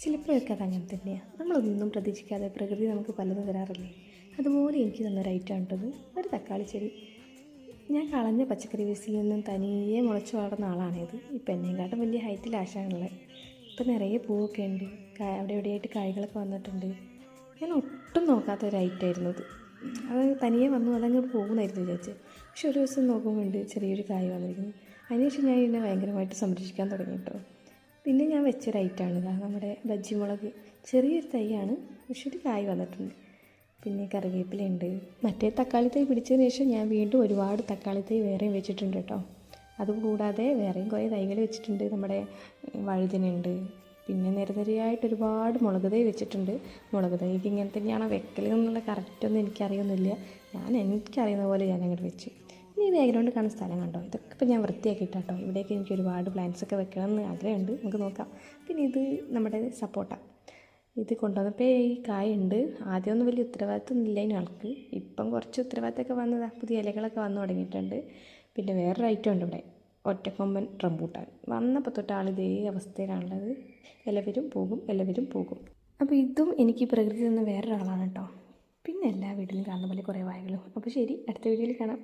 ചിലപ്പോഴൊക്കെ അതങ്ങനെ തന്നെയാണ്. നമ്മളൊന്നും പ്രതീക്ഷിക്കാതെ പ്രകൃതി നമുക്ക് പലതും തരാറില്ലേ. അതുപോലെ എനിക്ക് തന്നൊരു ഐറ്റം ഉണ്ടത്, ഒരു തക്കാളി ചെടി. ഞാൻ കളഞ്ഞ പച്ചക്കറി വേസ്റ്റിൽ നിന്നും തനിയെ മുളച്ച് വളർന്ന ആളാണിത്. ഇപ്പം എന്നെക്കാട്ടും വലിയ ഹൈറ്റിൽ ആശാനുള്ളത്. ഇപ്പം നിറയെ പൂവൊക്കെ ഉണ്ട്, അവിടെ എവിടെയായിട്ട് കായ്കളൊക്കെ വന്നിട്ടുണ്ട്. ഞാൻ ഒട്ടും നോക്കാത്ത ഒരു ഐറ്റമായിരുന്നു ഇത്. അത് തനിയെ വന്നു, അതങ്ങോട്ട് പോകുന്നായിരുന്നു വിചാരിച്ചത്. പക്ഷെ ഒരു ദിവസം നോക്കുമ്പോൾ ഉണ്ട് ചെറിയൊരു കായ് വന്നിരിക്കുന്നു. അതിനുശേഷം ഞാൻ ഇതിനെ ഭയങ്കരമായിട്ട് സംരക്ഷിക്കാൻ തുടങ്ങി കേട്ടോ. പിന്നെ ഞാൻ വെച്ചൊരു ഐറ്റമാണ് നമ്മുടെ ബജ്ജി മുളക്. ചെറിയൊരു തൈയാണ്, പക്ഷെ ഒരു കായ് വന്നിട്ടുണ്ട്. പിന്നെ കറിവേപ്പിലയുണ്ട്. മറ്റേ തക്കാളി തൈ പിടിച്ചതിന് ശേഷം ഞാൻ വീണ്ടും ഒരുപാട് തക്കാളി തൈ വേറെയും വെച്ചിട്ടുണ്ട് കേട്ടോ. അതുകൂടാതെ വേറെയും കുറേ തൈകൾ വെച്ചിട്ടുണ്ട്. നമ്മുടെ വഴുതനയുണ്ട്. പിന്നെ നിരനിരയായിട്ട് ഒരുപാട് മുളക് തൈ വെച്ചിട്ടുണ്ട്. മുളക് തൈക്ക് ഇങ്ങനെ തന്നെയാണോ വെക്കൽ എന്നുള്ള കറക്റ്റൊന്നും എനിക്കറിയൊന്നുമില്ല. എനിക്കറിയുന്ന പോലെ ഞാൻ അങ്ങോട്ട് വെച്ചു. ഇനി ഈ ബാക്ക്ഗ്രൗണ്ട് കാണുന്ന സ്ഥലം കണ്ടോ, ഇതൊക്കെ ഇപ്പോൾ ഞാൻ വൃത്തിയാക്കിയിട്ടോ. ഇവിടേക്ക് എനിക്ക് ഒരുപാട് പ്ലാന്റ്സൊക്കെ വെക്കണമെന്ന് ആഗ്രഹമുണ്ട്. നമുക്ക് നോക്കാം. പിന്നെ ഇത് നമ്മുടെ സപ്പോട്ട. ഇത് കൊണ്ടുവന്നപ്പോൾ ഈ കായുണ്ട്. ആദ്യമൊന്നും വലിയ ഉത്തരവാദിത്വം ഇല്ല ആൾക്ക്. ഇപ്പം കുറച്ച് ഉത്തരവാദിത്തമൊക്കെ വന്നതാണ്, പുതിയ ഇലകളൊക്കെ വന്നു തുടങ്ങിയിട്ടുണ്ട്. പിന്നെ വേറൊരു ഐറ്റം ഉണ്ട് ഇവിടെ, ഒറ്റക്കൊമ്പൻ റംബൂട്ടാൻ. വന്നപ്പോൾ തൊട്ട് ആൾ ഇതേ അവസ്ഥയിലാണുള്ളത്. എല്ലാവരും പോകും, എല്ലാവരും പോകും. അപ്പോൾ ഇതും എനിക്ക് പ്രകൃതി തന്ന വേറൊരാളാണ് കേട്ടോ. പിന്നെ എല്ലാ വീട്ടിലും കാണുന്ന പോലെ കുറേ വാഴകളും. അപ്പോൾ ശരി, അടുത്ത വീഡിയോയിൽ കാണാം.